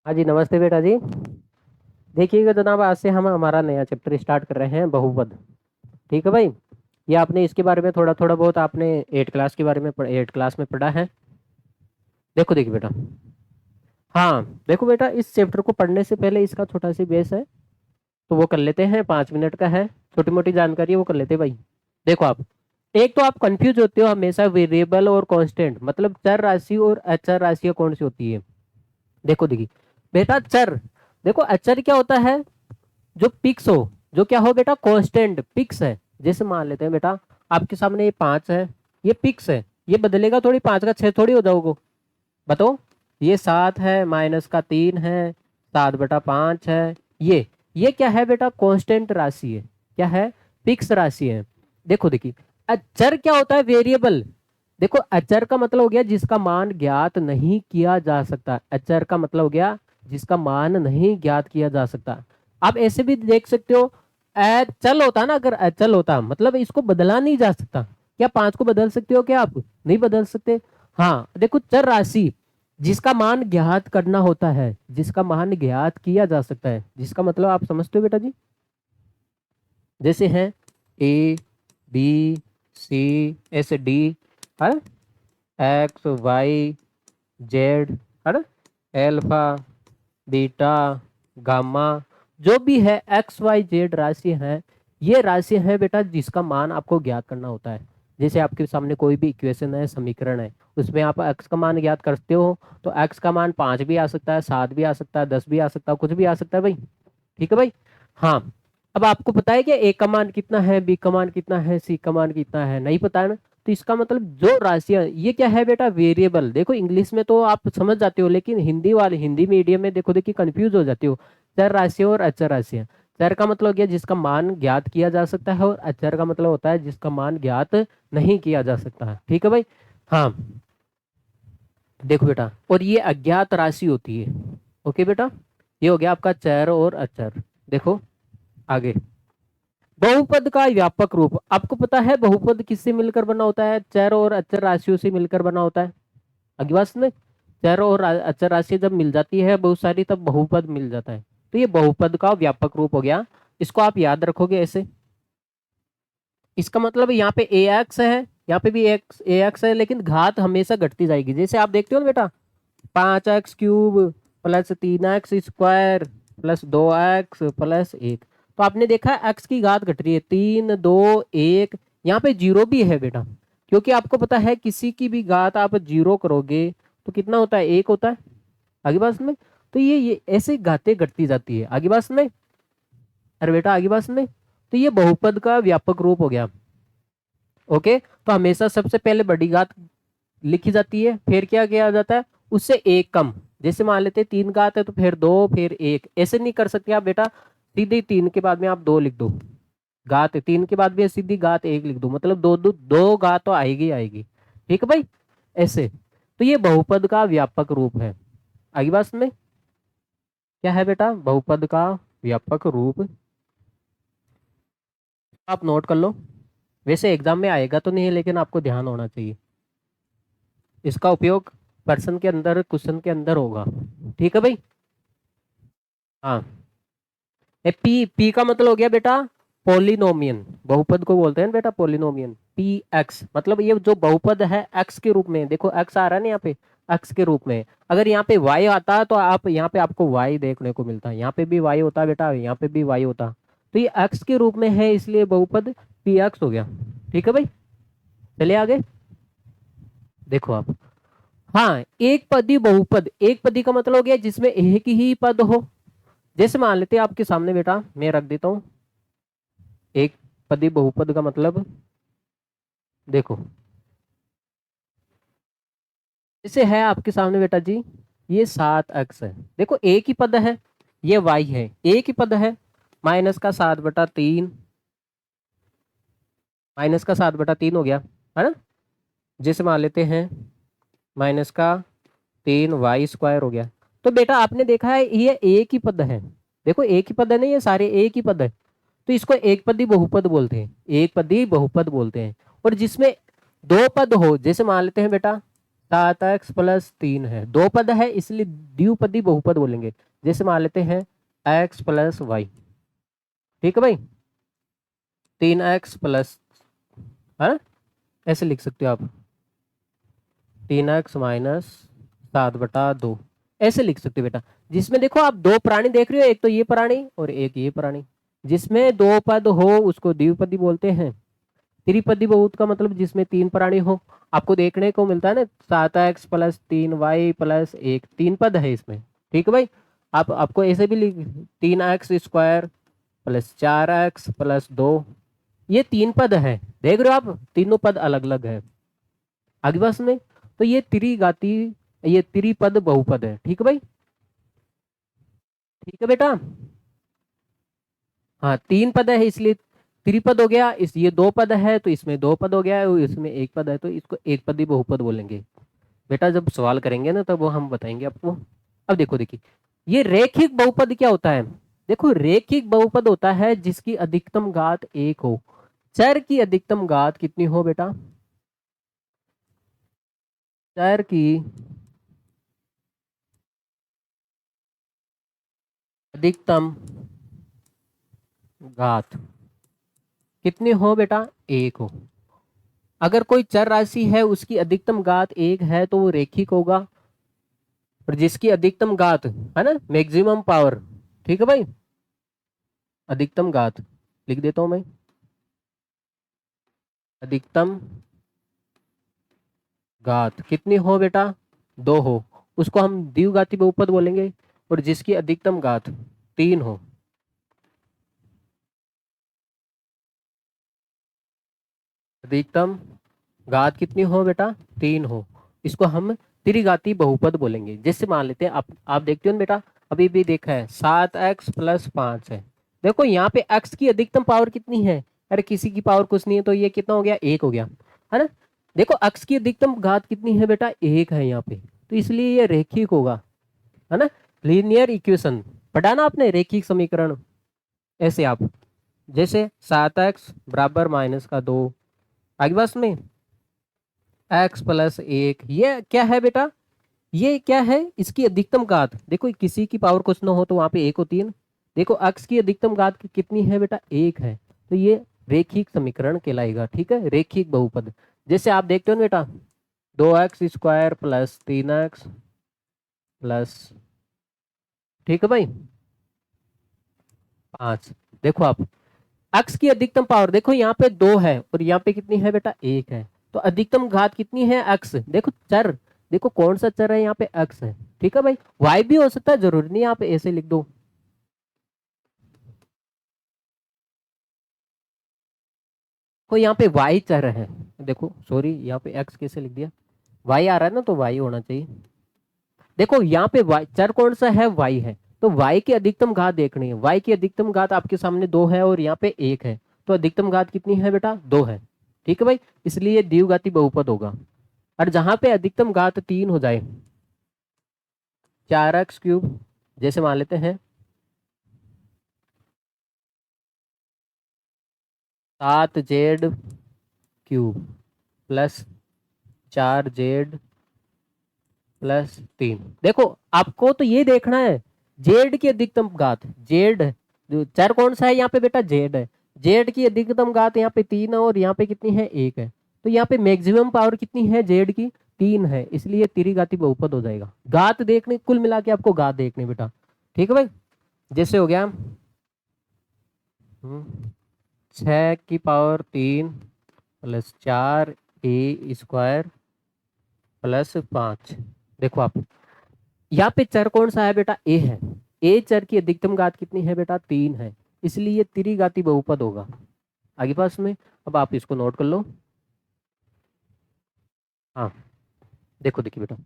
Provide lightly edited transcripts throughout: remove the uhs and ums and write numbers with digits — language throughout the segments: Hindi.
हाँ जी, नमस्ते बेटा जी। देखिएगा जनाब, आज से हम हमारा नया चैप्टर स्टार्ट कर रहे हैं, बहुपद। ठीक है भाई। ये आपने इसके बारे में थोड़ा थोड़ा बहुत आपने एट क्लास के बारे में एट क्लास में पढ़ा है। देखो देखिए बेटा। हाँ, देखो बेटा, इस चैप्टर को पढ़ने से पहले इसका छोटा सी बेस है, तो वो कर लेते हैं। 5 मिनट का है, छोटी मोटी जानकारी है वो कर लेते हैं भाई। देखो आप, एक तो आप कंफ्यूज होते हो हमेशा वेरिएबल और कांस्टेंट, मतलब चर राशि और अचर राशि कौन सी होती है। देखो देखिए बेटा, चर, देखो अचर क्या होता है, जो पिक्स हो, जो क्या हो बेटा, कांस्टेंट पिक्स है। जैसे मान लेते हैं बेटा, आपके सामने ये 5 है, ये पिक्स है, ये बदलेगा थोड़ी, 5 का 6 थोड़ी हो जाओगे। बताओ, ये 7 है, माइनस का 3 है, 7/5 है। ये क्या है बेटा, कांस्टेंट राशि है। क्या है, फिक्स राशि है। देखो देखिए, अचर क्या होता है, वेरिएबल। देखो, अचर का मतलब हो गया जिसका मान ज्ञात नहीं किया जा सकता। अचर का मतलब हो गया जिसका मान नहीं ज्ञात किया जा सकता। आप ऐसे भी देख सकते हो, अचल होता ना, अगर अचल होता मतलब इसको बदला नहीं जा सकता। क्या 5 को बदल सकते हो क्या आप? नहीं बदल सकते। हाँ देखो, चर राशि जिसका मान ज्ञात करना होता है, जिसका मान ज्ञात किया जा सकता है, जिसका मतलब आप समझते हो बेटा जी। जैसे हैं ए, बी, सी, ऐसे डी, है, एक्स, वाई, जेड, है ना, एल्फा, बीटा, गामा, जो भी है एक्स वाई जेड राशि है, ये राशि है बेटा जिसका मान आपको ज्ञात करना होता है। जैसे आपके सामने कोई भी इक्वेशन है, समीकरण है, उसमें आप एक्स का मान ज्ञात करते हो, तो एक्स का मान 5 भी आ सकता है, 7 भी आ सकता है, 10 भी आ सकता है, कुछ भी आ सकता है भाई। ठीक है भाई। हाँ, अब आपको पता है कि ए का मान कितना है, बी का मान कितना है, सी का मान कितना है, नहीं पता है ना। तो इसका मतलब जो राशियां, ये क्या है बेटा, वेरिएबल। देखो इंग्लिश में तो आप समझ जाते हो, लेकिन हिंदी मीडियम में देखो देखिए कंफ्यूज हो जाते हो। चर राशियां और अचर राशियां। चर का मतलब हो गया जिसका मान ज्ञात किया जा सकता है, और अचर का मतलब होता है जिसका मान ज्ञात नहीं किया जा सकता है। ठीक है भाई। हाँ, देखो बेटा, और ये अज्ञात राशि होती है। ओके बेटा, ये हो गया आपका चर और अचर। देखो आगे, बहुपद का व्यापक रूप। आपको पता है बहुपद किससे मिलकर बना होता है? चर और अचर राशियों से मिलकर बना होता है। अगली बात सुने, चर और अचर राशि जब मिल जाती है बहुत सारी, तब बहुपद मिल जाता है। तो ये बहुपद का व्यापक रूप हो गया। इसको आप याद रखोगे ऐसे। इसका मतलब यहाँ पे ए एक्स है, यहाँ पे भी एक्स ए एक्स है, लेकिन घात हमेशा घटती जाएगी। जैसे आप देखते हो ना बेटा, 5x³ plus 3x² plus 2x plus 1। तो आपने देखा एक्स की घात घट रही है, 3, 2, 1। यहाँ पे जीरो भी है बेटा, क्योंकि आपको पता है किसी की भी घात आप जीरो करोगे तो कितना होता है, 1 होता है। आगे बात में, तो ये ऐसे घातें घटती जाती है। आगे बात में, अरे बेटा आगे बात में, तो ये बहुपद का व्यापक रूप हो गया। ओके, तो हमेशा सबसे पहले बड़ी घात लिखी जाती है, फिर क्या किया जाता है, उससे एक कम। जैसे मान लेते हैं 3 घात है तो फिर 2 फिर 1, ऐसे नहीं कर सकते आप बेटा। सीधे 3 के बाद में आप 2 लिख दो, घात है 3 के बाद भी सीधी घात 1 लिख दो, मतलब दो दो दो घात तो आएगी आएगी। ठीक है भाई, ऐसे। तो ये बहुपद का व्यापक रूप है। आगे बात में, क्या है बेटा, बहुपद का व्यापक रूप। आप नोट कर लो, वैसे एग्जाम में आएगा तो नहीं है, लेकिन आपको ध्यान होना चाहिए। इसका उपयोग पर्सन के अंदर, क्वेश्चन के अंदर होगा। ठीक है भाई। हाँ, ए पी, पी का मतलब हो गया बेटा पोलिनोमियन। बहुपद को बोलते हैं बेटा पोलिनोमियन। पी एक्स मतलब ये जो बहुपद है एक्स के रूप में, देखो एक्स आ रहा है ना यहाँ पे, एक्स के रूप में। अगर यहाँ पे वाई आता तो आप यहाँ पे आपको वाई देखने को मिलता है, यहाँ पे भी वाई होता बेटा, यहाँ पे भी वाई होता। तो ये एक्स के रूप में है, इसलिए बहुपद पी एक्स हो गया। ठीक है भाई, चलिए आगे। देखो आप, हाँ, एक पदी बहुपद, एक पदी का मतलब हो गया जिसमें एक ही पद हो। जैसे मान लेते हैं आपके सामने बेटा, मैं रख देता हूं, एक पदी बहुपद का मतलब, देखो जैसे है आपके सामने बेटा जी, ये 7x है, देखो एक ही पद है, ये y है, एक ही पद है। -7/3, -7/3 हो गया, है ना। जैसे मान लेते हैं -3y² हो गया। तो बेटा आपने देखा है ये एक ही पद है, देखो एक ही पद है ना, ये सारे एक ही पद है। तो इसको एक पदी बहुपद बोलते हैं, एक पदी बहुपद बोलते हैं। और जिसमें दो पद हो, जैसे मान लेते हैं बेटा 7x प्लस 3 है, दो पद है इसलिए द्विपदी बहुपद बोलेंगे। जैसे मान लेते हैं x प्लस वाई, ठीक है भाई, 3x प्लस, है ऐसे लिख सकते हो आप, 3x माइनस 7/2 ऐसे लिख सकते हो बेटा। जिसमें देखो आप दो प्राणी देख रहे हो, एक तो ये प्राणी और एक ये प्राणी, जिसमें दो पद हो उसको द्विपदी बोलते हैं। त्रिपदी बहुत का मतलब जिसमें तीन प्राणी हो। आपको देखने को मिलता है ना 7x प्लस 3y प्लस 1, तीन पद है इसमें, ठीक है भाई। आप आपको ऐसे भी लिख 3x² प्लस 4x प्लस 2, ये तीन पद है, देख रहे हो आप, तीनों पद अलग अलग है। आगे बस में तो ये त्रिघाती, ये त्रिपद बहुपद है, ठीक है भाई, ठीक है बेटा। हाँ तीन पद है इसलिए त्रिपद हो गया, इस ये दो पद है तो इसमें दो पद हो गया, और इसमें एक पद है तो इसको एक पदी बहुपद बोलेंगे बेटा। जब सवाल करेंगे ना तब वो हम बताएंगे आपको। अब देखो देखिए, ये रेखिक बहुपद क्या होता है। देखो रेखिक बहुपद होता है जिसकी अधिकतम घात एक हो। चर की अधिकतम घात कितनी हो बेटा, चर की अधिकतम घात कितनी हो बेटा, एक हो। अगर कोई चर राशि है उसकी अधिकतम घात एक है तो वो रेखिक होगा, और जिसकी अधिकतम घात है ना मैक्सिमम पावर, ठीक है भाई, अधिकतम घात लिख देता हूं मैं, अधिकतम घात कितनी हो बेटा, दो हो, उसको हम द्विघाती बहुपद बोलेंगे। और जिसकी अधिकतम घात तीन हो, अधिकतम घात कितनी हो बेटा, तीन हो, इसको हम त्रिघाती बहुपद बोलेंगे। जैसे मान लेते हैं आप देखते हो ना बेटा, अभी भी देखा है 7x प्लस 5 है। देखो यहाँ पे x की अधिकतम पावर कितनी है, अरे किसी की पावर कुछ नहीं है तो ये कितना हो गया, एक हो गया, है ना। देखो x की अधिकतम घात कितनी है बेटा, एक है यहाँ पे, तो इसलिए ये रेखिक होगा, है ना। लीनियर इक्वेशन पढ़ा ना आपने, रेखिक समीकरण। ऐसे आप जैसे 7x बराबर -2, आगे बस में x प्लस 1, ये क्या है बेटा, ये क्या है, इसकी अधिकतम घात। देखो किसी की पावर कुछ ना हो तो वहां पे एक होती है ना। देखो x की अधिकतम घात कितनी है बेटा, एक है, तो ये रेखिक समीकरण कहलाएगा, ठीक है, रेखिक बहुपद। जैसे आप देखते हो ना बेटा, 2x² प्लस 3x प्लस, ठीक है भाई, 5। देखो आप x की अधिकतम पावर देखो यहाँ पे 2 है और यहाँ पे कितनी है बेटा, एक है, तो अधिकतम घात कितनी है, x। देखो चर, देखो कौन सा चर है यहाँ पे, x है, ठीक है भाई। y भी हो सकता है, जरूरी नहीं आप ऐसे लिख दो। तो यहाँ पे y चर है, देखो सॉरी यहाँ पे x कैसे लिख दिया, y आ रहा है ना तो y होना चाहिए। देखो यहाँ पे y चर कौन सा है, y है, तो y की अधिकतम घात देखनी है। y की अधिकतम घात आपके सामने 2 है और यहाँ पे 1 है, तो अधिकतम घात कितनी है बेटा, 2 है, ठीक है भाई, इसलिए द्विघाती बहुपद होगा। और जहां पे अधिकतम घात 3 हो जाए, 4x³ जैसे मान लेते हैं 7z³ प्लस 4z+3। देखो आपको तो ये देखना है जेड की अधिकतम घात, जेड चर कौन सा है यहाँ पे बेटा, जेड है, जेड की अधिकतम घात यहाँ पे 3 है और यहाँ पे कितनी है, 1 है, तो यहाँ पे मैक्सिमम पावर कितनी है जेड की, 3 है, इसलिए त्रिघाती बहुपद हो जाएगा। घात देखने, कुल मिला के आपको घात देखने बेटा, ठीक है भाई। जैसे हो गया 6 की पावर 3 प्लस 4a² प्लस 5। देखो आप यहाँ पे चर कौन सा है बेटा, ए है, ए चर की अधिकतम घात कितनी है बेटा, 3 है, इसलिए त्रिघाती बहुपद होगा। आगे पास में अब आप इसको नोट कर लो। हाँ देखो देखिए बेटा,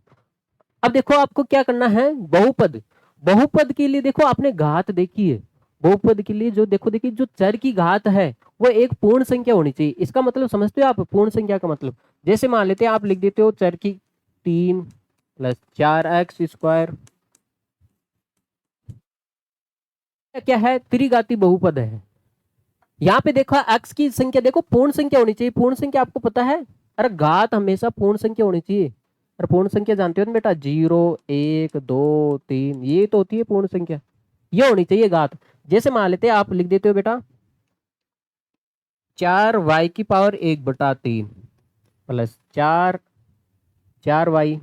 अब देखो आपको क्या करना है, बहुपद, बहुपद के लिए देखो आपने घात देखी है, बहुपद के लिए जो देखो देखिए जो चर की घात है वो एक पूर्ण संख्या होनी चाहिए। इसका मतलब समझते हो आप, पूर्ण संख्या का मतलब, जैसे मान लेते हैं आप लिख देते हो चर की 3 प्लस 4x², क्या है, त्रिघाती बहुपद है। यहाँ पे देखो x की संख्या देखो पूर्ण संख्या होनी चाहिए, पूर्ण संख्या आपको पता है, अरे घात हमेशा पूर्ण संख्या होनी चाहिए, और पूर्ण संख्या जानते हो ना बेटा, 0 1 2 3, ये तो होती है पूर्ण संख्या, ये होनी चाहिए घात। जैसे मान लेते हैं, आप लिख देते हो बेटा 4y की power 1/3 plus 4y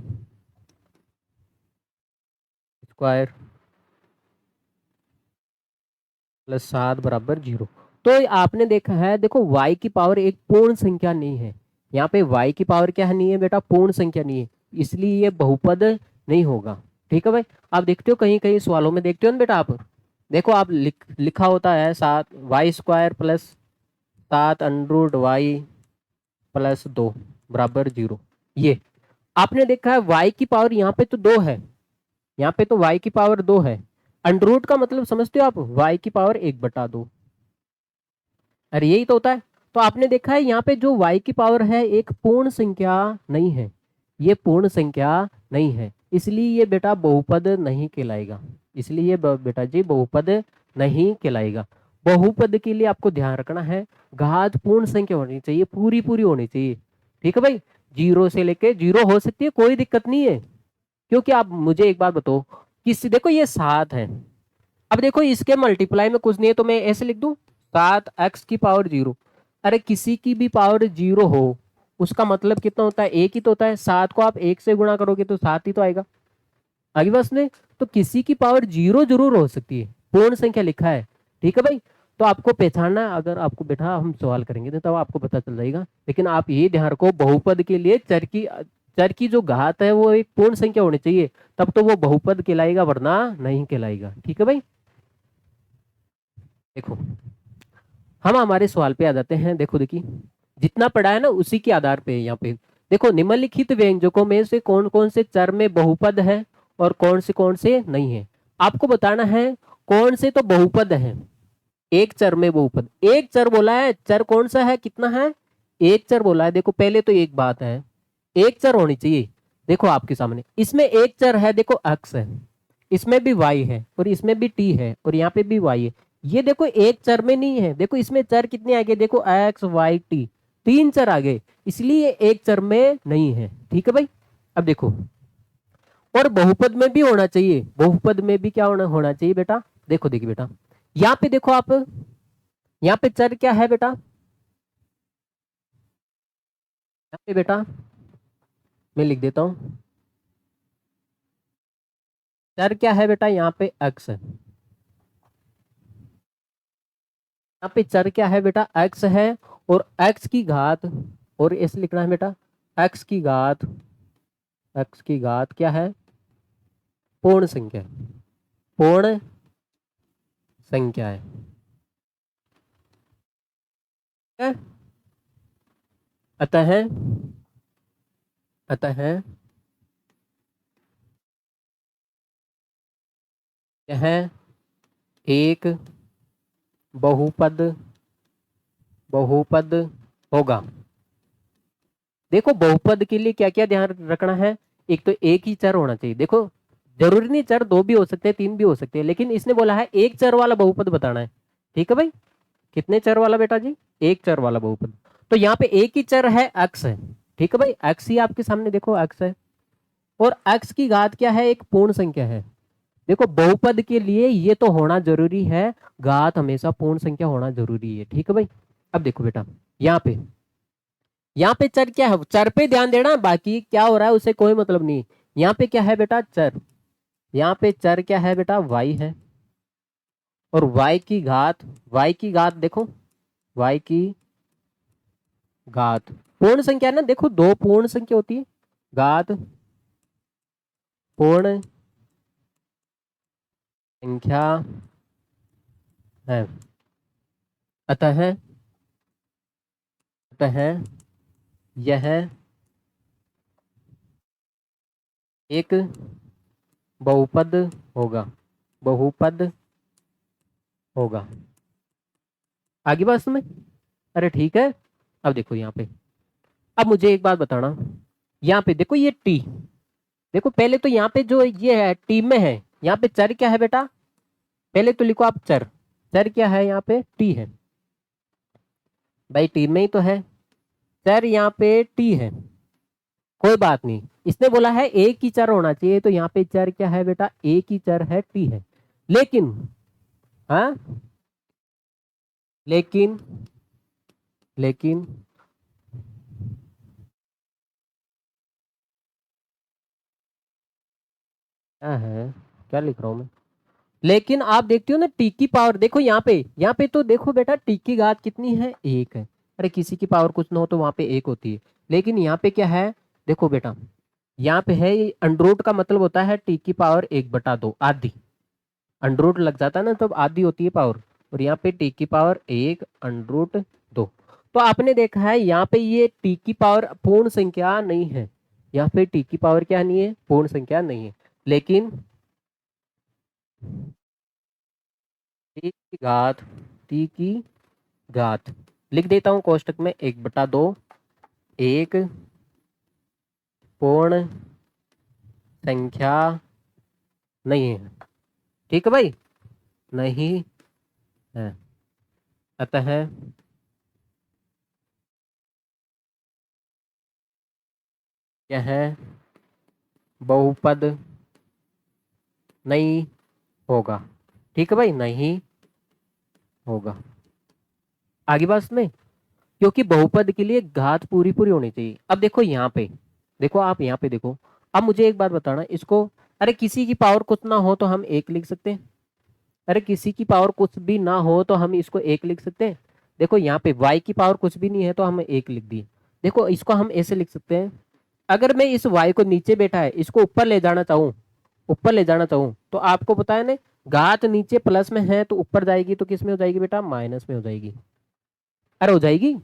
square plus 7 बराबर 0। तो आपने देखा है, देखो y की पावर एक पूर्ण संख्या नहीं है, यहाँ पे y की पावर क्या है, नहीं है बेटा, पूर्ण संख्या नहीं है, इसलिए ये बहुपद नहीं होगा। ठीक है भाई। आप देखते हो कहीं कहीं सवालों में देखते हो ना बेटा, आप देखो, आप लिखा होता है 7y² प्लस 7√y प्लस 2 बराबर 0। ये आपने देखा है y की पावर यहाँ पे तो 2 है, यहाँ पे तो y की पावर 2 है, अंडर का मतलब समझते हो आप, y की पावर 1/2। अरे यही तो होता है। तो आपने देखा है यहाँ पे जो y की पावर है एक पूर्ण संख्या नहीं है, ये पूर्ण संख्या नहीं है, इसलिए ये बेटा बहुपद नहीं कहलाएगा, इसलिए ये बेटा जी बहुपद नहीं कहलाएगा। बहुपद के लिए आपको ध्यान रखना है, घात पूर्ण संख्या होनी चाहिए, पूरी पूरी होनी चाहिए। ठीक है भाई, 0 से लेके 0 हो सकती है, कोई दिक्कत नहीं है। क्योंकि आप मुझे एक बात बताओ, किसी देखो ये 7 है, अब देखो इसके मल्टीप्लाई में कुछ नहीं है, तो मैं ऐसे लिख दूं 7x की पावर 0। अरे किसी की भी पावर 0 हो, उसका मतलब कितना होता है, एक ही तो होता है। 7 को आप 1 से गुणा करोगे तो 7 ही तो आएगा, आगे बस ने। तो किसी की पावर 0 जरूर हो सकती है, पूर्ण संख्या लिखा है। ठीक है भाई, तो आपको पहचानना है, अगर आपको बेटा हम सवाल करेंगे तो तब आपको पता चल जाएगा। लेकिन आप ये ध्यान रखो, बहुपद के लिए चर की जो घात है वो एक पूर्ण संख्या होनी चाहिए, तब तो वो बहुपद कहलाएगा, वरना नहीं कहलाएगा। ठीक है भाई। देखो हम हमारे सवाल पे आ जाते हैं। देखो देखिए, जितना पढ़ा है ना उसी के आधार पे यहाँ पे देखो, निम्नलिखित व्यंजकों में से कौन कौन से चर में बहुपद है और कौन से नहीं है। आपको बताना है कौन से तो बहुपद है। एक चर में बहुपद, एक चर बोला है, चर कौन सा है, कितना है, एक चर बोला है। देखो पहले तो एक बात है, एक चर होनी चाहिए। देखो आपके सामने इसमें एक चर है, देखो x है, इसमें भी y है, और इसमें भी t है, और यहाँ पे भी y है। ये देखो एक चर में नहीं है, देखो इसमें चर कितने आ गए, देखो x y t, 3 चर आ गए, इसलिए एक चर में नहीं है। ठीक है भाई। अब देखो, और बहुपद में भी होना चाहिए, बहुपद में भी क्या होना चाहिए बेटा। देखो देखिए बेटा, यहाँ पे देखो आप, यहाँ पे चर क्या है बेटा, यहाँ पे बेटा मैं लिख देता हूं, चर क्या है बेटा, यहाँ पे x है, यहाँ पे चर क्या है बेटा, x है, और x की घात, और ऐसे लिखना है बेटा, x की घात, x की घात क्या है, पूर्ण संख्या, पूर्ण संख्या है। अतः अतः यह एक बहुपद बहुपद होगा। देखो बहुपद के लिए क्या क्या ध्यान रखना है, एक तो एक ही चर होना चाहिए। देखो जरूरी नहीं चर दो भी हो सकते हैं, तीन भी हो सकते हैं, लेकिन इसने बोला है एक चर वाला बहुपद बताना है। ठीक है भाई, कितने चर वाला बेटा जी, एक चर वाला बहुपद। तो यहाँ पे एक ही चर है, x है। ठीक है भाई, x ही आपके सामने देखो x है, और x की घात क्या है, एक पूर्ण संख्या है। देखो बहुपद के लिए ये तो होना जरूरी है, घात हमेशा पूर्ण संख्या होना जरूरी है। ठीक है भाई। अब देखो बेटा, यहाँ पे चर क्या है, चर पे ध्यान देना, बाकी क्या हो रहा है उसे कोई मतलब नहीं। यहाँ पे क्या है बेटा, चर, यहाँ पे चर क्या है बेटा, y है, और y की घात देखो, y की घात पूर्ण संख्या है ना, देखो दो पूर्ण संख्या होती है, घात पूर्ण संख्या है। अतः अतः यह एक बहुपद होगा, बहुपद होगा। आगे बात समझ, अरे ठीक है। अब देखो यहाँ पे, अब मुझे एक बात बताना, यहाँ पे देखो ये टी, देखो पहले तो यहाँ पे जो ये है टी में है, यहाँ पे चर क्या है बेटा, पहले तो लिखो आप चर, चर क्या है, यहाँ पे टी है भाई, टी में ही तो है चर, यहाँ पे टी है। कोई बात नहीं, इसने बोला है एक ही चर होना चाहिए, तो यहाँ पे चर क्या है बेटा, एक ही चर है, टी है। लेकिन हाँ, लेकिन लेकिन क्या है, क्या लिख रहा हूं मैं, लेकिन आप देखते हो ना टी की पावर, देखो यहाँ पे तो देखो बेटा टी की घात कितनी है, एक है। अरे किसी की पावर कुछ ना हो तो वहां पे एक होती है, लेकिन यहाँ पे क्या है, देखो बेटा यहाँ पे है अंडर रूट का मतलब होता है टी की पावर 1/2 आधी, अंडर रूट लग जाता है ना तब आधी होती है पावर, और यहाँ पे टी की पावर 1/2। तो आपने देखा है यहाँ पे ये टी की पावर पूर्ण संख्या नहीं है, यहाँ पे टी की पावर क्या नहीं है, पूर्ण संख्या नहीं है। लेकिन टी की घात, टी की घात लिख देता हूं कोष्टक में, 1/2 एक पूर्ण संख्या नहीं है, ठीक है भाई, नहीं है। अतः यह बहुपद नहीं होगा, ठीक है भाई, नहीं होगा। आगे बात में, क्योंकि बहुपद के लिए घात पूरी पूरी होनी चाहिए। अब देखो यहाँ पे, देखो आप यहाँ पे देखो, अब मुझे एक बात बताना इसको, अरे किसी की पावर कुछ ना हो तो हम एक लिख सकते हैं, अरे किसी की पावर कुछ भी ना हो तो हम इसको एक लिख सकते हैं। देखो यहाँ पे y की पावर कुछ भी नहीं है तो हम एक लिख दिए। देखो इसको हम ऐसे लिख सकते हैं, अगर मैं इस y को नीचे बैठा है इसको ऊपर ले जाना चाहूँ, ऊपर ले जाना चाहूँ तो आपको पता है ना, घात नीचे प्लस में है तो ऊपर जाएगी तो किस में हो जाएगी बेटा, माइनस में हो जाएगी। अरे हो जाएगी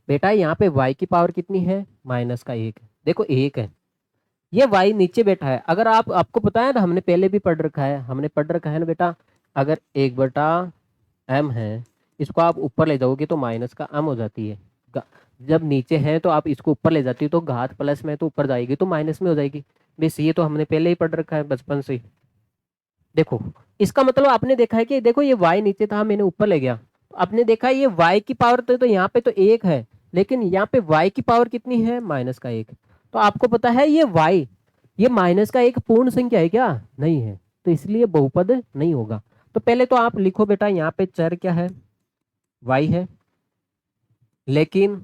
बेटा, यहाँ पे y की पावर कितनी है, -1, देखो एक है, ये y नीचे बैठा है। अगर आपको पता है ना, हमने पहले भी पढ़ रखा है, हमने पढ़ रखा है ना बेटा, अगर 1/m है, इसको आप ऊपर ले जाओगे तो माइनस का m हो जाती है। जब नीचे है तो आप इसको ऊपर ले जाती हो तो घात प्लस में तो ऊपर जाएगी तो माइनस में हो जाएगी। बस ये तो हमने पहले ही पढ़ रखा है बचपन से ही। देखो इसका मतलब आपने देखा है कि देखो ये y नीचे था मैंने ऊपर ले गया, तो आपने देखा ये y की पावर तो यहाँ पे तो एक है, लेकिन यहाँ पे y की पावर कितनी है, -1। तो आपको पता है ये y, ये -1 पूर्ण संख्या है क्या, नहीं है, तो इसलिए बहुपद नहीं होगा। तो पहले तो आप लिखो बेटा यहाँ पे चर क्या है, y है, लेकिन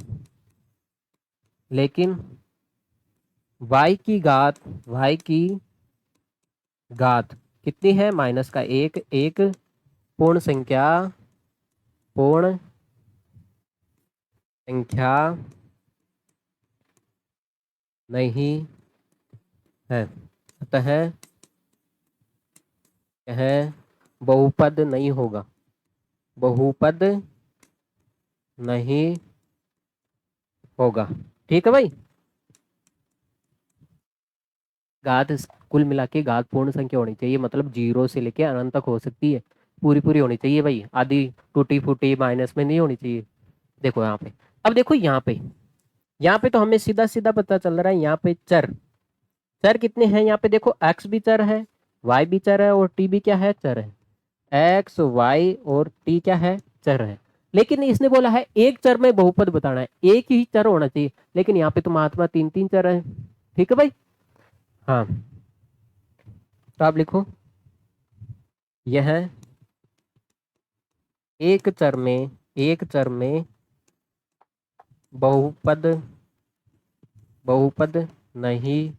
लेकिन y की घात कितनी है, -1, एक पूर्ण संख्या, पूर्ण संख्या नहीं है, अतः यह बहुपद नहीं होगा, बहुपद नहीं होगा, ठीक है भाई। घात कुल मिला के घात पूर्ण संख्या होनी चाहिए, मतलब 0 से लेके अनंत तक हो सकती है, पूरी पूरी होनी चाहिए भाई, आधी टूटी फूटी माइनस में नहीं होनी चाहिए। देखो यहाँ पे, अब देखो यहाँ पे तो हमें सीधा सीधा पता चल रहा है, यहाँ पे चर चर कितने हैं, यहाँ पे देखो x भी चर है, y भी चर है, और t भी क्या है, चर है। x y और t क्या है, चर है। लेकिन इसने बोला है एक चर में बहुपद बताना है, एक ही चर होना चाहिए, लेकिन यहाँ पे तो महात्मा 3 3 चर है, ठीक है भाई। हाँ, तो आप लिखो यह एक चर में बहुपद बहुपद नहीं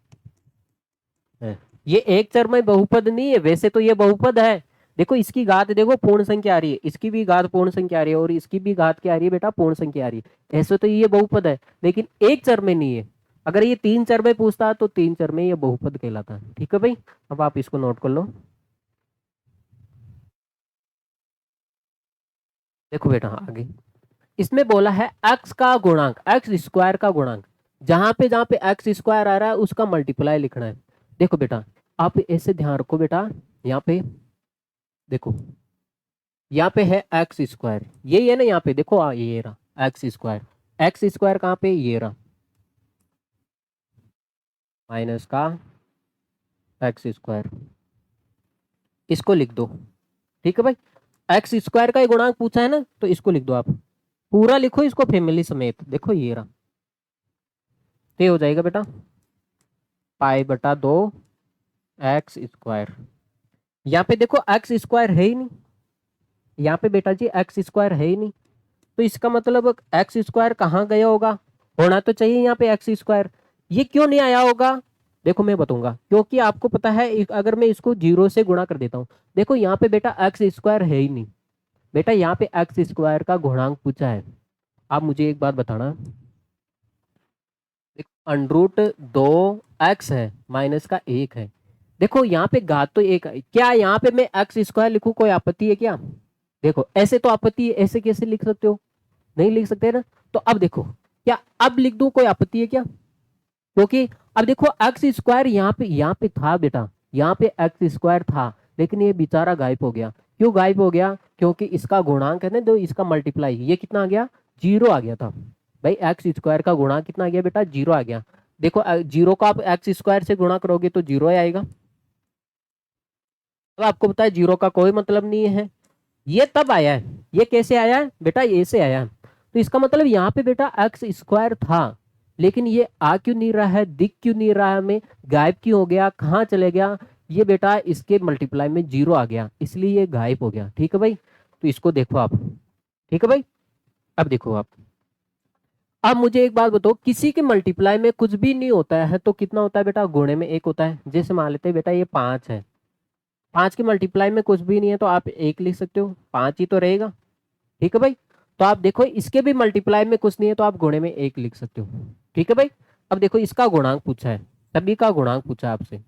है। ये एक चर में बहुपद नहीं है, वैसे तो ये बहुपद है। देखो इसकी घात देखो पूर्ण संख्या आ रही है, इसकी भी घात पूर्ण संख्या आ रही है, और इसकी भी घात क्या आ रही है बेटा, पूर्ण संख्या आ रही है। ऐसे तो ये बहुपद है, लेकिन एक चर में नहीं है। अगर ये 3 चर में पूछता तो 3 चर में ये बहुपद कहलाता है, ठीक है भाई। अब आप इसको नोट कर लो। देखो बेटा आगे इसमें बोला है एक्स का गुणांक, एक्स स्क्वायर का गुणांक, जहां पे एक्स स्क्वायर आ रहा है उसका मल्टीप्लाई लिखना है। देखो बेटा आप ऐसे ध्यान रखो बेटा, यहाँ पे देखो, यहाँ पे है एक्स स्क्वायर, ये है ना, यहाँ पे देखो ये रहा एक्स स्क्वायर कहाँ पे, ये रहा माइनस का एक्स स्क्वायर, इसको लिख दो, ठीक है भाई। एक्स स्क्वायर का ही गुणांक पूछा है ना, तो इसको लिख दो आप, पूरा लिखो इसको फैमिली समेत, देखो ये रहा तो ये हो जाएगा बेटा पाई बटा 2 एक्स स्क्वायर। यहाँ पे देखो एक्स स्क्वायर है ही नहीं, यहाँ पे बेटा जी एक्स स्क्वायर है ही नहीं, तो इसका मतलब एक्स स्क्वायर कहाँ गया होगा, होना तो चाहिए यहाँ पे एक्स स्क्वायर। ये क्यों नहीं आया होगा, देखो मैं बताऊंगा, क्योंकि आपको पता है अगर मैं इसको 0 से गुणा कर देता हूँ, देखो यहाँ पे बेटा एक्स स्क्वायर है ही नहीं, बेटा यहाँ पे एक्स स्क्वायर का गुणांक पूछा है। आप मुझे एक बात बताना, अंडरूट 2 एक्स है माइनस का 1 है, देखो यहाँ पे घात तो 1 है, क्या यहाँ पे मैं एक्स स्क्वायर लिखूं कोई आपत्ति है क्या, देखो ऐसे तो आपत्ति है, ऐसे कैसे लिख सकते हो, नहीं लिख सकते ना, तो अब देखो क्या अब लिख दूं कोई आपत्ति है क्या, क्योंकि अब देखो एक्स स्क्वायर यहाँ पे था बेटा, यहाँ पे एक्स स्क्वायर था, लेकिन ये बेचारा गायब हो गया, क्यों गायब हो गया, क्योंकि इसका गुणांक है ना जो इसका मल्टीप्लाई, ये कितना आ गया, 0 आ गया था, भाई एक्स स्क्वायर का गुणांक कितना आ गया बेटा, 0 आ गया, देखो 0 का आप एक्स स्क्वायर से गुणा करोगे तो 0 ही आएगा, तो आपको पता है 0 का कोई मतलब नहीं है, ये तब आया है, ये कैसे आया है बेटा, ये से आया है, तो इसका मतलब यहाँ पे बेटा एक्स स्क्वायर था, लेकिन ये आ क्यों नहीं रहा है, दिख क्यों नहीं रहा है हमें, गायब क्यों हो गया, कहाँ चले गया, ये बेटा इसके मल्टीप्लाई में 0 आ गया, इसलिए ये गायब हो गया, ठीक है भाई, तो इसको देखो आप, ठीक है भाई, अब देखो आप, अब मुझे एक बात बताओ, किसी के मल्टीप्लाई में कुछ भी नहीं होता है तो कितना होता है बेटा, गुणे में 1 होता है, जैसे मान लेते हैं बेटा ये 5 है, 5 के मल्टीप्लाई में कुछ भी नहीं है तो आप 1 लिख सकते हो, 5 ही तो रहेगा, ठीक है भाई, तो आप देखो इसके भी मल्टीप्लाई में कुछ नहीं है तो आप गुणे में 1 लिख सकते हो, ठीक है भाई, अब देखो इसका गुणांक पूछा है, सभी का गुणांक पूछा है आपसे,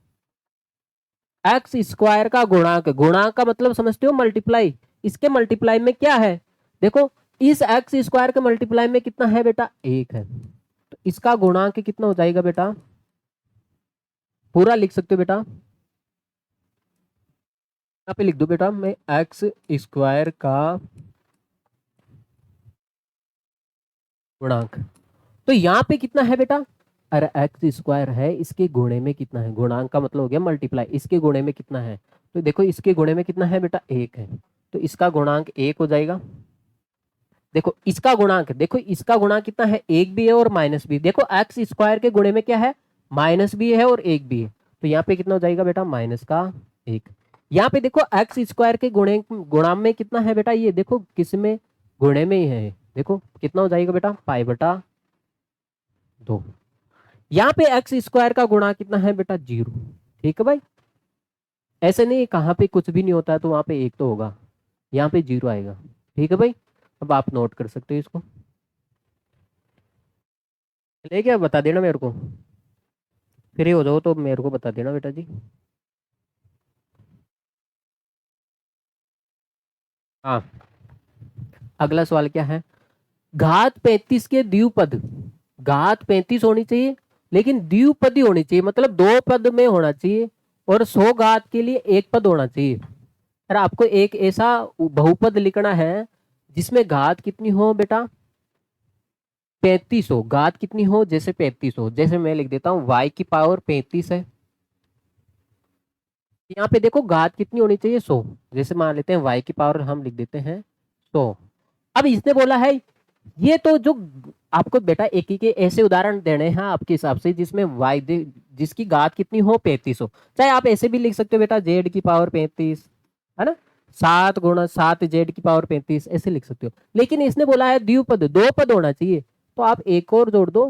एक्स स्क्वायर का गुणांक, गुणांक का मतलब समझते हो मल्टीप्लाई, इसके मल्टीप्लाई में क्या है, देखो इस एक्स स्क्वायर के मल्टीप्लाई में कितना है बेटा, 1 है, तो इसका गुणांक कितना हो जाएगा बेटा, पूरा लिख सकते हो बेटा, यहाँ पे लिख दो बेटा मैं एक्स स्क्वायर का गुणांक, तो यहाँ पे कितना है बेटा, अरे एक्स स्क्वायर है, इसके गुणे में कितना है, गुणांक का मतलब हो गया मल्टीप्लाई, इसके गुणे में कितना है, तो देखो इसके गुणे में कितना है बेटा, 1 है, तो इसका गुणांक 1 हो जाएगा, देखो इसका गुणांक, देखो इसका गुणांक कितना है, 1 भी है और माइनस भी, देखो एक्स स्क्वायर के गुणे में क्या है, माइनस भी है और 1 भी है, तो यहाँ पे कितना हो जाएगा बेटा, माइनस का 1, यहाँ पे देखो एक्स स्क्वायर के गुणा में कितना है बेटा, ये देखो किस में, गुणे में ही है, देखो कितना हो जाएगा बेटा, पाई बटा 2, यहाँ पे एक्स स्क्वायर का गुणा कितना है बेटा, 0, ठीक है भाई, ऐसे नहीं कहाँ पे कुछ भी नहीं होता है तो वहां पे 1 तो होगा, यहाँ पे 0 आएगा, ठीक है भाई, अब आप नोट कर सकते हो इसको, ले क्या बता देना मेरे को, फ्री हो जाओ तो मेरे को बता देना बेटा जी। हाँ, अगला सवाल क्या है, घात 35 के द्विपद, घात 35 होनी चाहिए लेकिन द्विपदी होनी चाहिए, मतलब 2 पद में होना चाहिए, और 100 घात के लिए 1 पद होना चाहिए, अरे आपको एक ऐसा बहुपद लिखना है जिसमें घात कितनी हो बेटा, 35 हो, घात कितनी हो, जैसे 35 हो, जैसे मैं लिख देता हूँ y की पावर 35 है, यहाँ पे देखो घात कितनी होनी चाहिए, 100, जैसे मान लेते हैं y की पावर हम लिख देते हैं 100, अब इसने बोला है, ये तो जो आपको बेटा एक ही के ऐसे उदाहरण देने हैं आपके हिसाब से जिसमें जिसकी घात कितनी हो, 35 हो, चाहे आप ऐसे भी लिख सकते हो बेटा z की पावर 35, है ना, 7 × 7 z की पावर 35 ऐसे लिख सकते हो, लेकिन इसने बोला है द्विपद, 2 पद होना चाहिए, तो आप एक और जोड़ दो,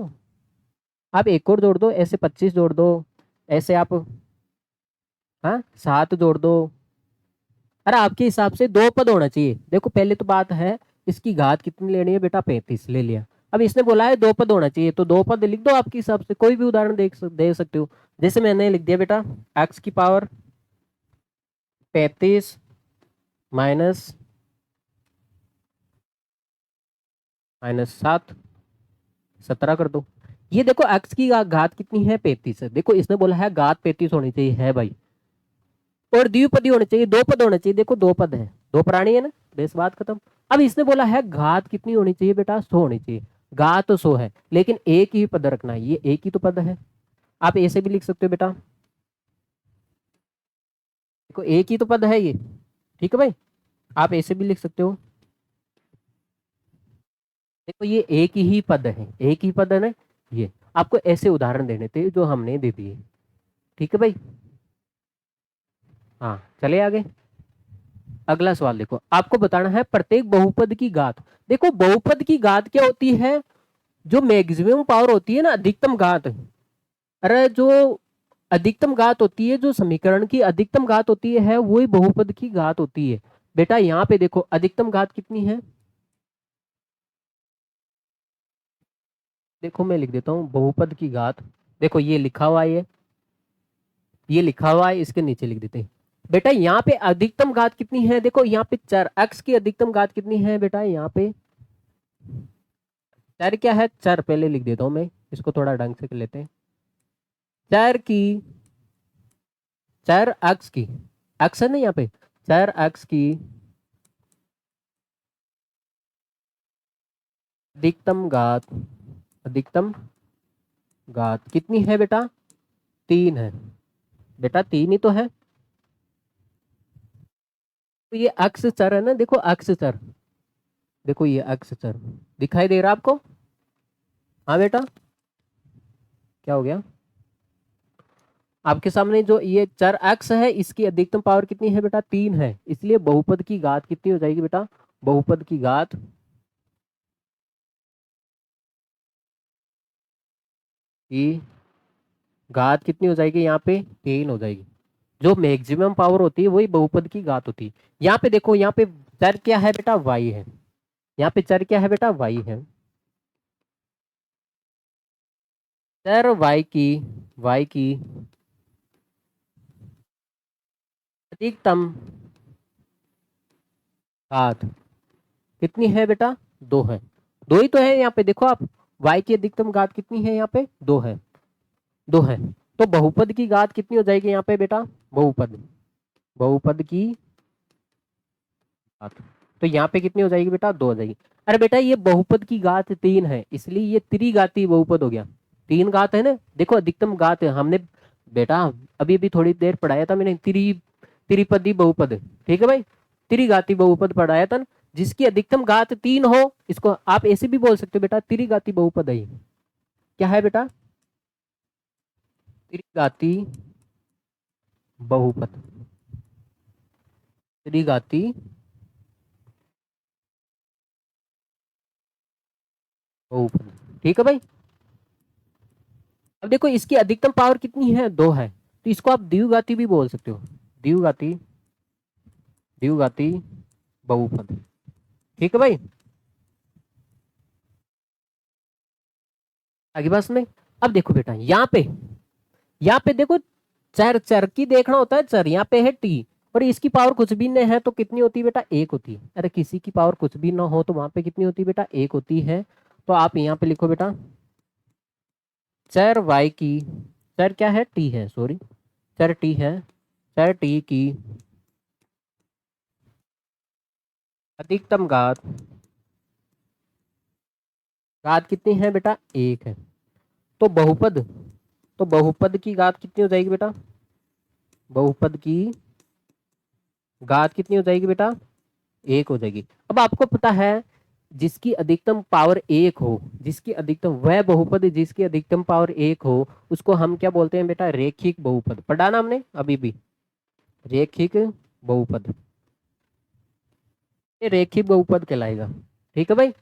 आप एक और जोड़ दो, ऐसे 25 जोड़ दो, ऐसे आप, हाँ 7 जोड़ दो, अरे आपके हिसाब से 2 पद होना चाहिए, देखो पहले तो बात है इसकी घात कितनी लेनी है बेटा, 35 ले लिया, अब इसने बोला है 2 पद होना चाहिए, तो 2 पद लिख दो आपके हिसाब से, कोई भी उदाहरण दे सकते हो, जैसे मैंने लिख दिया बेटा एक्स की पावर 35 माइनस -7, 17 कर दो, ये देखो एक्स की घात कितनी है, 35 है, देखो इसने बोला है घात 35 होनी चाहिए है भाई, और द्विपदी होनी चाहिए, 2 पद होने चाहिए, देखो 2 पद है, 2 प्राणी है ना, बेस बात खत्म, अब इसने बोला है घात कितनी होनी चाहिए बेटा, 100 होनी चाहिए, घात तो 100 है लेकिन एक ही पद रखना है, ये एक ही तो पद है, आप ऐसे भी लिख सकते हो बेटा, देखो एक ही तो पद है ये, ठीक है भाई, आप ऐसे भी लिख सकते हो, देखो ये एक ही पद है, एक ही पद है ना ये, आपको ऐसे उदाहरण देने थे जो हमने दे दिए। ठीक है भाई, हाँ चले आगे। अगला सवाल देखो, आपको बताना है प्रत्येक बहुपद की घात। देखो बहुपद की घात क्या होती है, जो मैक्सिमम पावर होती है ना, अधिकतम घात। अरे जो अधिकतम घात होती है, जो समीकरण की अधिकतम घात होती है, वही बहुपद की घात होती है। बेटा यहाँ पे देखो अधिकतम घात कितनी है, देखो मैं लिख देता हूँ बहुपद की घात। देखो ये लिखा हुआ है, ये लिखा हुआ है, इसके नीचे लिख देते हैं। बेटा यहाँ पे अधिकतम घात कितनी है, देखो यहाँ पे चर x की अधिकतम घात कितनी है बेटा, यहाँ पे चर क्या है, चर पहले लिख देता हूँ मैं, इसको थोड़ा ढंग से कर लेते हैं। चर की, चर x की, x है ना यहाँ पे, चर x की अधिकतम घात, अधिकतम घात कितनी है बेटा, 3 है। बेटा 3 ही तो है, तो ये अक्ष चर है ना, देखो अक्ष चर, देखो ये अक्ष चर दिखाई दे रहा आपको। हाँ बेटा क्या हो गया, आपके सामने जो ये चर अक्ष है, इसकी अधिकतम पावर कितनी है बेटा, 3 है। इसलिए बहुपद की घात कितनी हो जाएगी बेटा, बहुपद की घात की घात कितनी हो जाएगी, यहाँ पे 3 हो जाएगी। जो मैक्सिमम पावर होती है वही बहुपद की घात होती है। यहाँ पे देखो, यहाँ पे चर क्या है बेटा, y है। यहाँ पे चर क्या है बेटा, y है। चर y की अधिकतम घात कितनी है बेटा, 2 है। 2 ही तो है यहाँ पे, देखो आप y की अधिकतम घात कितनी है, यहाँ पे 2 है, 2 है। तो बहुपद की घात कितनी हो जाएगी यहाँ पे बेटा, बहुपद, बहुपद की घात, तो यहाँ पे कितनी हो जाएगी बेटा, 2 हो जाएगी। अरे बेटा ये बहुपद की घात 3 है, इसलिए ये त्रिघाती बहुपद हो गया। 3 घात है ना, देखो अधिकतम घात है, हमने बेटा अभी अभी थोड़ी देर पढ़ाया था मैंने, त्रिपदी बहुपद। ठीक है भाई, त्रिघाती बहुपद पढ़ाया था ना, जिसकी अधिकतम घात 3 हो, इसको आप ऐसे भी बोल सकते हो बेटा, त्रिघाती बहुपद है। क्या है बेटा, त्रिघाती बहुपद, त्रिघाती बहुपद। ठीक है भाई, अब देखो इसकी अधिकतम पावर कितनी है, 2 है, तो इसको आप द्विघाती भी बोल सकते हो, द्विघाती, द्विघाती बहुपद। ठीक है भाई, आगे बात सुने। अब देखो बेटा यहाँ पे देखो, चर चर की देखना होता है, चर यहाँ पे है टी, और इसकी पावर कुछ भी नहीं है तो कितनी होती है बेटा, 1 होती है। अरे किसी की पावर कुछ भी ना हो तो वहां पे कितनी होती है बेटा, 1 होती है। तो आप यहाँ पे लिखो बेटा, चर y की, चर क्या है, टी है, सॉरी, चर टी है, चर टी की अधिकतम घात, घात कितनी है बेटा, 1 है। तो बहुपद, तो बहुपद की घात कितनी हो जाएगी बेटा, बहुपद की घात कितनी हो जाएगी बेटा, 1 हो जाएगी। अब आपको पता है जिसकी अधिकतम पावर 1 हो, जिसकी अधिकतम, वह बहुपद जिसकी अधिकतम पावर 1 हो, उसको हम क्या बोलते हैं बेटा, रेखिक बहुपद। पढ़ा ना हमने अभी भी, रेखिक बहुपद, ये रेखिक बहुपद कहलाएगा। ठीक है भाई,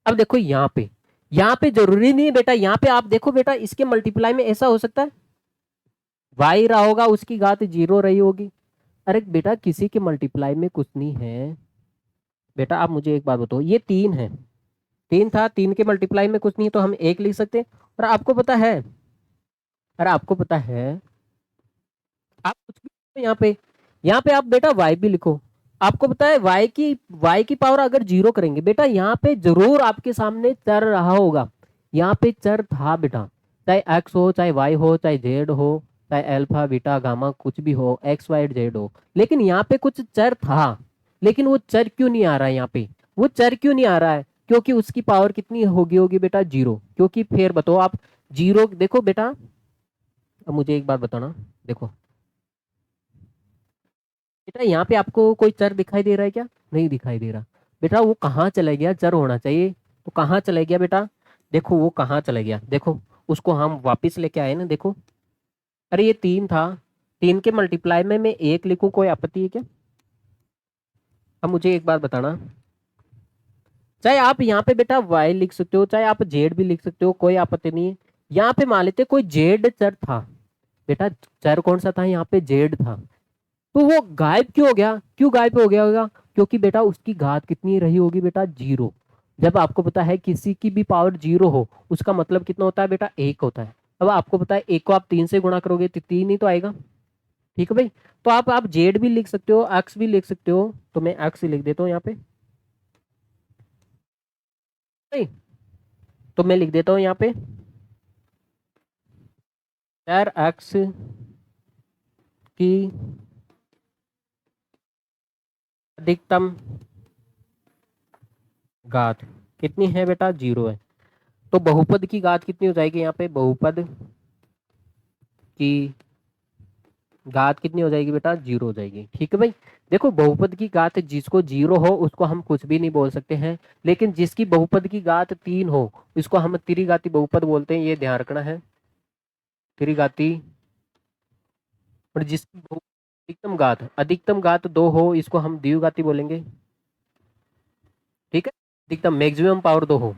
अब देखो यहाँ पे जरूरी नहीं है बेटा, यहाँ पे आप देखो बेटा, इसके मल्टीप्लाई में ऐसा हो सकता है y रहा होगा, उसकी घात 0 रही होगी। अरे बेटा किसी के मल्टीप्लाई में कुछ नहीं है बेटा, आप मुझे एक बात बताओ, ये 3 है, 3 था, 3 के मल्टीप्लाई में कुछ नहीं तो हम 1 लिख सकते हैं। और आपको पता है, अरे आपको पता है, आप कुछ भी लिखो यहाँ पे आप बेटा y भी लिखो। आपको पता है y की पावर अगर 0 करेंगे बेटा, यहाँ पे जरूर आपके सामने चर रहा होगा, यहाँ पे चर था बेटा, चाहे x हो, चाहे y हो, चाहे z हो, चाहे अल्फा बीटा गामा कुछ भी हो, x y z हो, लेकिन यहाँ पे कुछ चर था। लेकिन वो चर क्यों नहीं आ रहा है यहाँ पे, वो चर क्यों नहीं आ रहा है, क्योंकि उसकी पावर कितनी होगी बेटा, 0। क्योंकि फिर बताओ आप, 0 देखो बेटा, अब मुझे एक बात बताना, देखो बेटा यहाँ पे आपको कोई चर दिखाई दे रहा है क्या, नहीं दिखाई दे रहा। बेटा वो कहाँ चला गया, चर होना चाहिए, तो कहाँ चला गया बेटा, देखो वो कहाँ चला गया, देखो उसको हम वापस लेके आए ना, देखो अरे ये 3 था, 3 के मल्टीप्लाई में मैं 1 लिखूं, कोई आपत्ति है क्या? अब मुझे एक बात बताना, चाहे आप यहाँ पे बेटा y लिख सकते हो, चाहे आप z भी लिख सकते हो, कोई आपत्ति नहीं है। यहाँ पे मान लेते कोई z चर था बेटा, चर कौन सा था यहाँ पे, z था, तो वो गायब क्यों हो गया, क्यों गायब हो गया होगा? क्योंकि बेटा उसकी घात कितनी रही होगी बेटा, 0। जब आपको पता है किसी की भी पावर 0 हो, उसका मतलब कितना होता है बेटा, 1 होता है। अब आपको पता है 1 को आप 3 से गुणा करोगे तो 3 ही तो आएगा, ठीक है भाई। तो आप जेड भी लिख सकते हो, एक्स भी लिख सकते हो, तो मैं एक्स ही लिख देता हूँ यहाँ पे, नहीं तो मैं लिख देता हूँ यहाँ पे यार एक्स की अधिकतम घात कितनी है बेटा, 0 है। तो बहुपद की घात कितनी हो जाएगी यहाँ पे, बहुपद की घात कितनी हो जाएगी बेटा, 0 हो जाएगी, ठीक है भाई। देखो बहुपद की घात जिसको 0 हो उसको हम कुछ भी नहीं बोल सकते हैं, लेकिन जिसकी बहुपद की घात 3 हो इसको हम त्रिघाती बहुपद बोलते हैं, ये ध्यान रखना है, त्रिघाती। और जिसकी अधिकतम घात 2 हो इसको हम द्विघाती बोलेंगे, ठीक है। अधिकतम मैक्सिमम पावर 2 हो,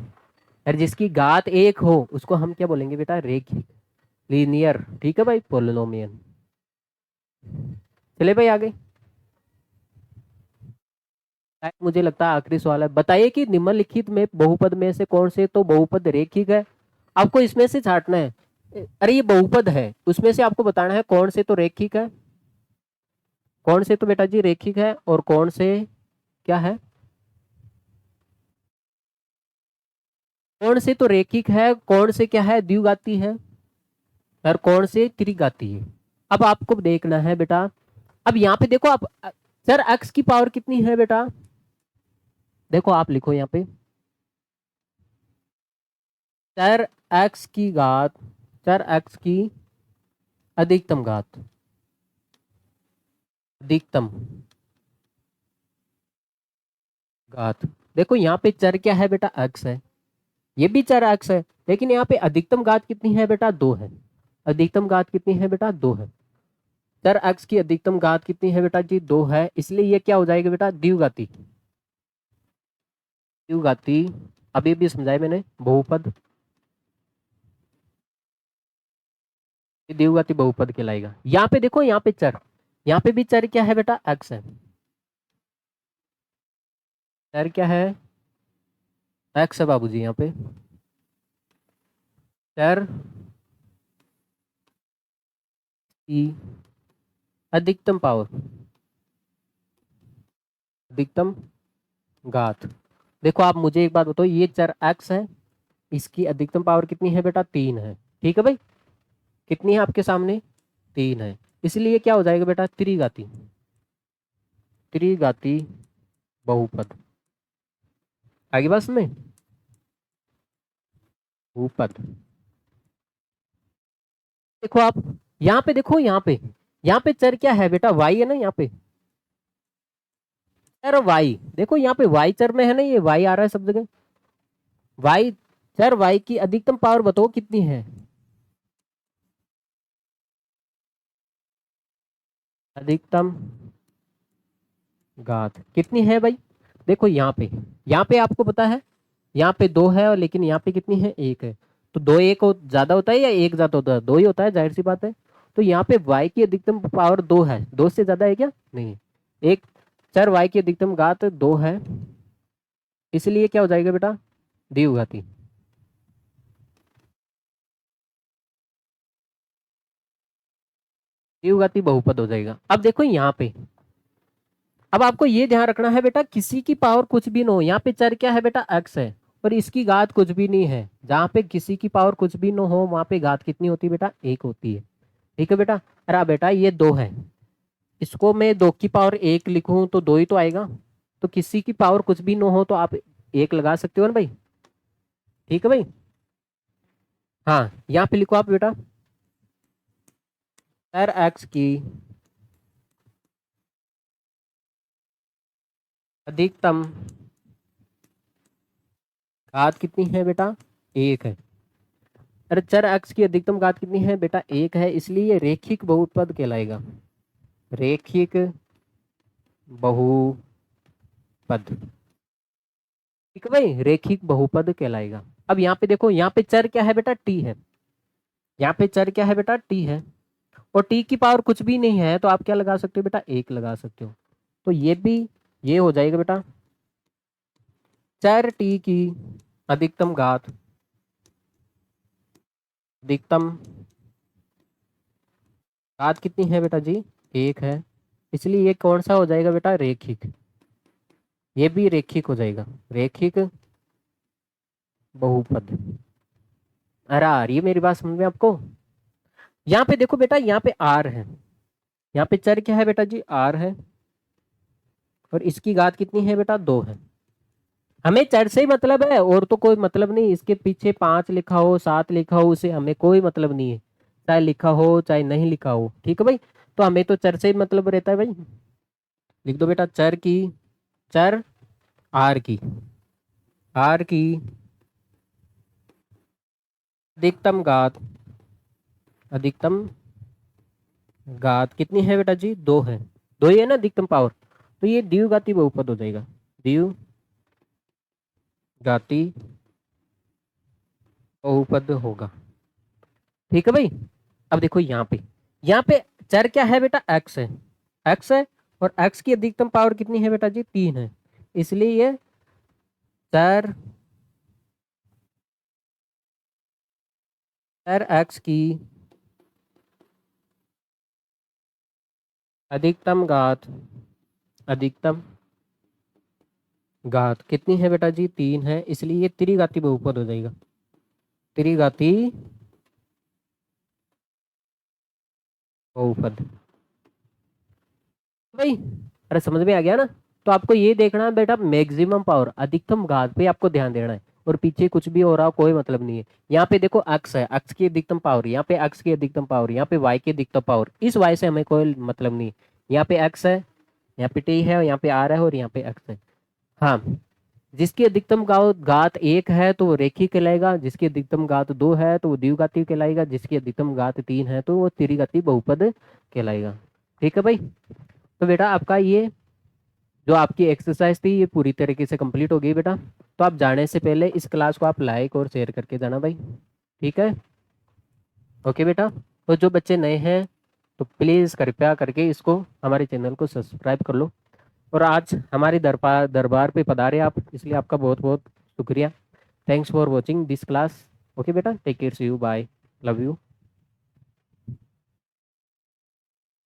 और जिसकी घात 1 हो उसको हम क्या बोलेंगे बेटा, रेखिक, लीनियर, ठीक है भाई, पोलिनोमियल। चले भाई आगे, मुझे लगता है आखिरी सवाल है, बताइए कि निम्नलिखित में बहुपद में से कौन से तो बहुपद रेखिक है। आपको इसमें से छांटना है, अरे ये बहुपद है उसमें से आपको बताना है कौन से तो रेखिक है, कौन से तो बेटा जी रेखिक है, और कौन से क्या है, कौन से तो रेखिक है, कौन से क्या है द्विघाती है, और कौन से त्रिघाती है। अब आपको देखना है बेटा, अब यहाँ पे देखो आप, सर एक्स की पावर कितनी है बेटा, देखो आप लिखो यहाँ पे सर एक्स की घात, सर एक्स की अधिकतम घात, अधिकतम घात। देखो यहाँ पे चर क्या है बेटा, एक्स है, ये भी चर एक्स है, लेकिन यहाँ पे अधिकतम घात कितनी है बेटा, 2 है। अधिकतम घात कितनी है बेटा, 2 है। चर एक्स की अधिकतम घात कितनी है बेटा जी, 2 है, इसलिए ये क्या हो जाएगा बेटा, द्विघाती, द्विघाती। अभी भी समझाया मैंने, बहुपद, ये द्विघाती बहुपद कहलाएगा। यहाँ पे देखो, यहाँ पे चर, यहाँ पे भी चर क्या है बेटा, एक्स है, चर क्या है, एक्स है बाबूजी। यहाँ पे चर की अधिकतम पावर, अधिकतम घात। देखो आप मुझे एक बात बताओ, ये चर एक्स है, इसकी अधिकतम पावर कितनी है बेटा, 3 है, ठीक है भाई। कितनी है आपके सामने, 3 है, इसलिए क्या हो जाएगा बेटा, त्रिघाती, त्रिघाती बहुपद। आगे बस में बहुपद, देखो आप यहाँ पे देखो, यहाँ पे चर क्या है बेटा, वाई है ना, यहाँ पे चर वाई, देखो यहाँ पे वाई चर में है ना, ये वाई आ रहा है सब जगह, वाई, चर वाई की अधिकतम पावर बताओ कितनी है, अधिकतम घात कितनी है भाई। देखो यहाँ पे आपको पता है, यहाँ पे 2 है, और लेकिन यहाँ पे कितनी है, 1 है। तो 2 1 ज्यादा होता है या 1 ज्यादा होता है, 2 ही होता है, जाहिर सी बात है। तो यहाँ पे y की अधिकतम पावर 2 है, 2 से ज्यादा है क्या, नहीं। एक चर y की अधिकतम घात 2 है, इसलिए क्या हो जाएगा बेटा, द्विघाती, द्विघाती बहुपद हो जाएगा। अब देखो यहाँ पे, अब आपको ये ध्यान रखना है बेटा, किसी की पावर कुछ भी ना हो, यहाँ पे चर क्या है बेटा, x है, और इसकी घात कुछ भी नहीं है। जहाँ पे किसी की पावर कुछ भी ना हो वहां पे घात कितनी होती है बेटा, 1 होती है, ठीक है बेटा। अरे बेटा ये 2 है, इसको मैं 2 की पावर 1 लिखूं तो 2 ही तो आएगा। तो किसी की पावर कुछ भी ना हो तो आप 1 लगा सकते हो ना भाई, ठीक है भाई। हाँ यहाँ पे लिखो आप बेटा, सर एक्स की अधिकतम घात कितनी है बेटा, एक है। अरे चर x की अधिकतम घात कितनी है बेटा, एक है, इसलिए ये रेखिक बहुपद कहलाएगा, रेखिक बहुपद। ठीक है भाई, रेखिक बहुपद कहलाएगा। अब यहाँ पे देखो, यहाँ पे चर क्या है बेटा, t है। यहाँ पे चर क्या है बेटा, t है, और t की पावर कुछ भी नहीं है, तो आप क्या लगा सकते हो बेटा, एक लगा सकते हो। तो ये भी, ये हो जाएगा बेटा चर t की अधिकतम घात, अधिकतम घात कितनी है बेटा जी, एक है, इसलिए ये कौन सा हो जाएगा बेटा, रेखिक। ये भी रेखिक हो जाएगा, रेखिक बहुपद। अरे आ रही है मेरी बात समझ में आपको। यहाँ पे देखो बेटा, यहाँ पे r है, यहाँ पे चर क्या है बेटा जी, r है, और इसकी घात कितनी है बेटा, 2 है। हमें चर से ही मतलब है, और तो कोई मतलब नहीं, इसके पीछे 5 लिखा हो 7 लिखा हो, उसे हमें कोई मतलब नहीं है, चाहे लिखा हो चाहे नहीं लिखा हो। ठीक है भाई, तो हमें तो चर से ही मतलब रहता है भाई। लिख दो बेटा चर की, चर आर की, आर की अधिकतम घात, अधिकतम घात कितनी है बेटा जी, 2 है, 2 ही है ना अधिकतम पावर, तो ये द्विघाती बहुपद हो जाएगा, द्विघाती बहुपद होगा। ठीक है भाई। अब देखो यहाँ पे, यहाँ पे चर क्या है बेटा, x है, x है, और x की अधिकतम पावर कितनी है बेटा जी, 3 है, इसलिए ये चर, चर x की अधिकतम घात, अधिकतम घात कितनी है बेटा जी, 3 है, इसलिए ये त्रिघाती बहुपद हो जाएगा, त्रिघाती बहुपद। भाई अरे समझ में आ गया ना। तो आपको ये देखना है बेटा, मैक्सिमम पावर, अधिकतम घात पे आपको ध्यान देना है, और पीछे कुछ भी हो रहा हो कोई मतलब नहीं है। यहाँ पे देखो अक्स है, अक्स की अधिकतम पावर, यहाँ पे अक्स की अधिकतम पावर, यहाँ पे वाई की अधिकतम पावर, इस वाई से हमें कोई मतलब नहीं है। यहाँ पे एक्स है, यहाँ पे टी है, यहाँ पे आर है, और यहाँ पे एक्स है। हाँ, जिसकी अधिकतम घात 1 है तो वो रेखिक कहलाएगा, जिसकी अधिकतम घात 2 है तो वो द्विघाती कहलाएगा, जिसकी अधिकतम घात 3 है तो वो त्रिघाती बहुपद कहलाएगा। ठीक है भाई। तो बेटा आपका ये जो आपकी एक्सरसाइज थी ये पूरी तरीके से कंप्लीट हो गई बेटा। तो आप जाने से पहले इस क्लास को आप लाइक और शेयर करके जाना भाई। ठीक है, ओके बेटा। तो जो बच्चे नए हैं तो प्लीज़ कृपया करके इसको, हमारे चैनल को सब्सक्राइब कर लो। और आज हमारे दरबार पे पधारे आप, इसलिए आपका बहुत बहुत शुक्रिया। Thanks for watching this class. Okay बेटा, take care, see you, bye, love you.